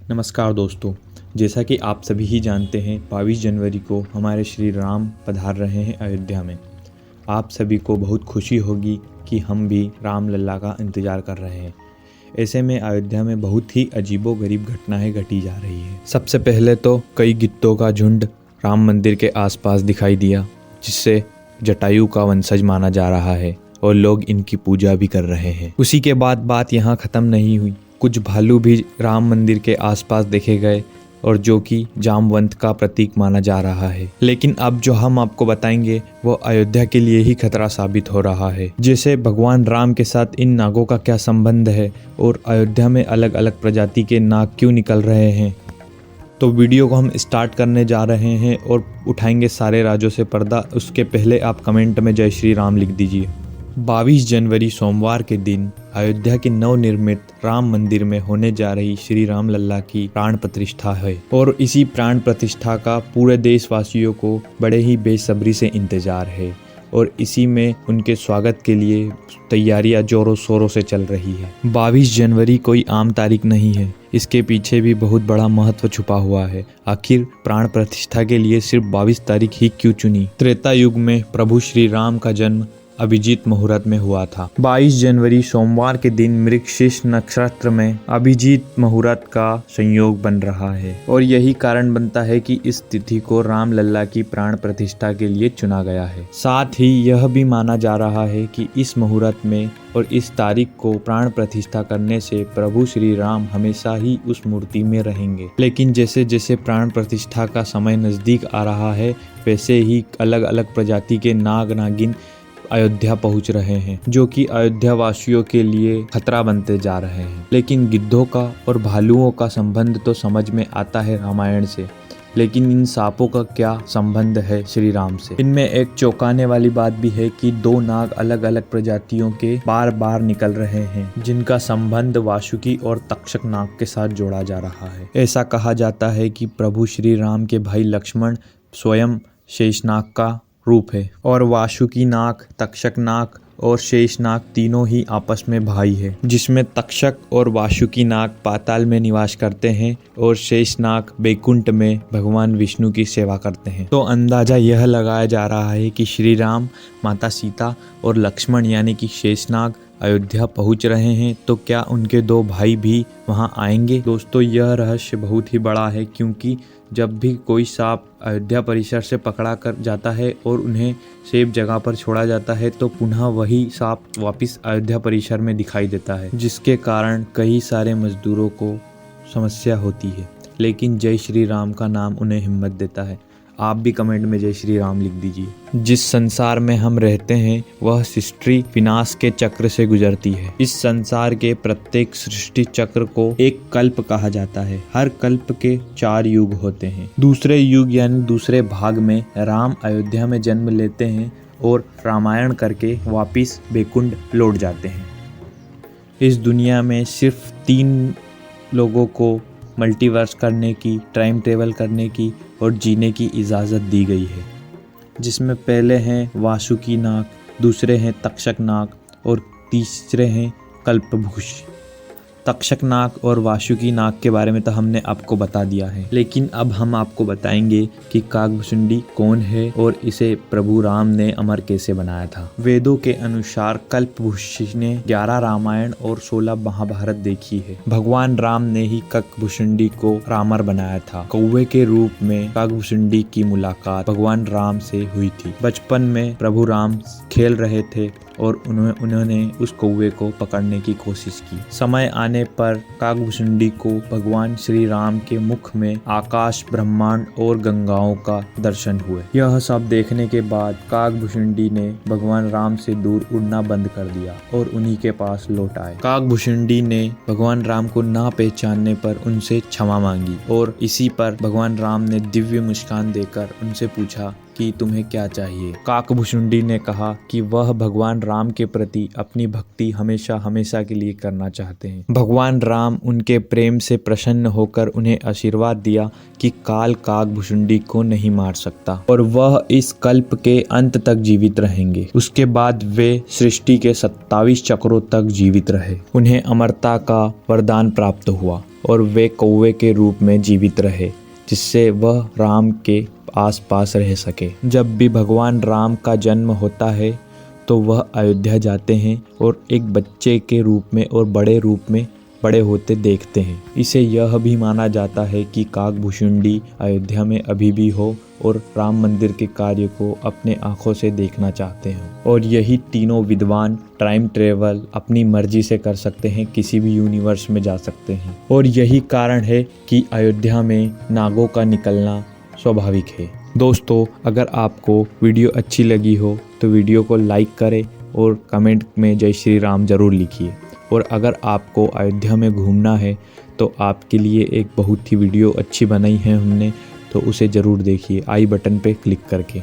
नमस्कार दोस्तों, जैसा कि आप सभी ही जानते हैं 22 जनवरी को हमारे श्री राम पधार रहे हैं अयोध्या में। आप सभी को बहुत खुशी होगी कि हम भी राम लल्ला का इंतज़ार कर रहे हैं। ऐसे में अयोध्या में बहुत ही अजीबोगरीब घटनाएं घटी जा रही है। सबसे पहले तो कई गिद्धों का झुंड राम मंदिर के आसपास दिखाई दिया, जिससे जटायु का वंशज माना जा रहा है और लोग इनकी पूजा भी कर रहे हैं। उसी के बाद बात यहाँ ख़त्म नहीं हुई, कुछ भालू भी राम मंदिर के आसपास देखे गए और जो कि जामवंत का प्रतीक माना जा रहा है। लेकिन अब जो हम आपको बताएंगे वो अयोध्या के लिए ही खतरा साबित हो रहा है। जैसे भगवान राम के साथ इन नागों का क्या संबंध है और अयोध्या में अलग अलग प्रजाति के नाग क्यों निकल रहे हैं। तो वीडियो को हम स्टार्ट करने जा रहे हैं और उठाएंगे सारे राजों से पर्दा। उसके पहले आप कमेंट में जय श्री राम लिख दीजिए। 22 जनवरी सोमवार के दिन अयोध्या के नवनिर्मित राम मंदिर में होने जा रही श्री राम लल्ला की प्राण प्रतिष्ठा है और इसी प्राण प्रतिष्ठा का पूरे देशवासियों को बड़े ही बेसब्री से इंतजार है और इसी में उनके स्वागत के लिए तैयारियां जोरों शोरों से चल रही है। 22 जनवरी कोई आम तारीख नहीं है, इसके पीछे भी बहुत बड़ा महत्व छुपा हुआ है। आखिर प्राण प्रतिष्ठा के लिए सिर्फ 22 तारीख ही क्यों चुनी? त्रेता युग में प्रभु श्री राम का जन्म अभिजीत मुहूर्त में हुआ था। 22 जनवरी सोमवार के दिन मृगशीर्ष नक्षत्र में अभिजीत मुहूर्त का संयोग बन रहा है और यही कारण बनता है कि इस तिथि को राम लल्ला की प्राण प्रतिष्ठा के लिए चुना गया है। साथ ही यह भी माना जा रहा है कि इस मुहूर्त में और इस तारीख को प्राण प्रतिष्ठा करने से प्रभु श्री राम हमेशा ही उस मूर्ति में रहेंगे। लेकिन जैसे जैसे प्राण प्रतिष्ठा का समय नजदीक आ रहा है, वैसे ही अलग अलग प्रजाति के नाग नागिन अयोध्या पहुंच रहे हैं, जो कि अयोध्या वासियों के लिए खतरा बनते जा रहे हैं। लेकिन गिद्धों का और भालुओं का संबंध तो समझ में आता है रामायण से, लेकिन इन सांपों का क्या संबंध है श्री राम से? इनमें एक चौंकाने वाली बात भी है कि 2 नाग अलग अलग प्रजातियों के बार बार निकल रहे हैं, जिनका संबंध वासुकी और तक्षक नाग के साथ जोड़ा जा रहा है। ऐसा कहा जाता है कि प्रभु श्री राम के भाई लक्ष्मण स्वयं शेषनाग का रूप है और वासुकी नाग, तक्षक नाग और शेषनाग तीनों ही आपस में भाई है, जिसमें तक्षक और वासुकी नाग पाताल में निवास करते हैं और शेषनाग बैकुंठ में भगवान विष्णु की सेवा करते हैं। तो अंदाजा यह लगाया जा रहा है कि श्री राम, माता सीता और लक्ष्मण यानी कि शेषनाग अयोध्या पहुंच रहे हैं, तो क्या उनके 2 भाई भी वहां आएंगे? दोस्तों, यह रहस्य बहुत ही बड़ा है, क्योंकि जब भी कोई सांप अयोध्या परिसर से पकड़ा कर जाता है और उन्हें सेफ जगह पर छोड़ा जाता है, तो पुनः वही सांप वापस अयोध्या परिसर में दिखाई देता है, जिसके कारण कई सारे मजदूरों को समस्या होती है। लेकिन जय श्री राम का नाम उन्हें हिम्मत देता है। आप भी कमेंट में जय श्री राम लिख दीजिए। जिस संसार में हम रहते हैं वह सृष्टि विनाश के चक्र से गुजरती है। इस संसार के प्रत्येक सृष्टि चक्र को एक कल्प कहा जाता है। हर कल्प के 4 युग होते हैं। दूसरे युग यानी दूसरे भाग में राम अयोध्या में जन्म लेते हैं और रामायण करके वापिस बैकुंठ लौट जाते हैं। इस दुनिया में सिर्फ 3 लोगों को मल्टीवर्स करने की, टाइम ट्रेवल करने की और जीने की इजाज़त दी गई है, जिसमें पहले हैं वासुकी नाग, दूसरे हैं तक्षक नाग और तीसरे हैं कल्पवृक्ष। तक्षक नाग और वासुकी नाग के बारे में तो हमने आपको बता दिया है, लेकिन अब हम आपको बताएंगे कि काकभुशुंडी कौन है और इसे प्रभु राम ने अमर कैसे बनाया था। वेदों के अनुसार कल्पवृक्ष ने 11 रामायण और 16 महाभारत देखी है। भगवान राम ने ही काकभुशुंडी को रामर बनाया था। कौवे के रूप में काकभुशुंडी की मुलाकात भगवान राम से हुई थी। बचपन में प्रभु राम खेल रहे थे और उन्होंने उस कौवे को पकड़ने की कोशिश की। समय आने पर काकभुशुंडी को भगवान श्री राम के मुख में आकाश, ब्रह्मांड और गंगाओं का दर्शन हुए। यह सब देखने के बाद काकभुशुंडी ने भगवान राम से दूर उड़ना बंद कर दिया और उन्हीं के पास लौट आए। काकभुशुंडी ने भगवान राम को ना पहचानने पर उनसे क्षमा मांगी और इसी पर भगवान राम ने दिव्य मुस्कान देकर उनसे पूछा कि तुम्हें क्या चाहिए। काकभुशुंडी ने कहा कि वह भगवान राम के प्रति अपनी भक्ति हमेशा हमेशा के लिए करना चाहते हैं। भगवान राम उनके प्रेम से प्रसन्न होकर उन्हें आशीर्वाद दिया कि काल काकभुशुंडी को नहीं मार सकता और वह इस कल्प के अंत तक जीवित रहेंगे। उसके बाद वे सृष्टि के 27 चक्रों तक जीवित रहे। उन्हें अमरता का वरदान प्राप्त हुआ और वे कौवे के रूप में जीवित रहे, जिससे वह राम के आसपास रह सके। जब भी भगवान राम का जन्म होता है तो वह अयोध्या जाते हैं और एक बच्चे के रूप में और बड़े रूप में बड़े होते देखते हैं। इसे यह भी माना जाता है कि काकभुशुंडी अयोध्या में अभी भी हो और राम मंदिर के कार्य को अपने आंखों से देखना चाहते हैं। और यही तीनों विद्वान टाइम ट्रेवल अपनी मर्जी से कर सकते हैं, किसी भी यूनिवर्स में जा सकते हैं। और यही कारण है कि अयोध्या में नागों का निकलना स्वाभाविक है। दोस्तों, अगर आपको वीडियो अच्छी लगी हो तो वीडियो को लाइक करें और कमेंट में जय श्री राम जरूर लिखिए। और अगर आपको अयोध्या में घूमना है तो आपके लिए एक बहुत ही वीडियो अच्छी बनाई है हमने, तो उसे ज़रूर देखिए आई बटन पे क्लिक करके।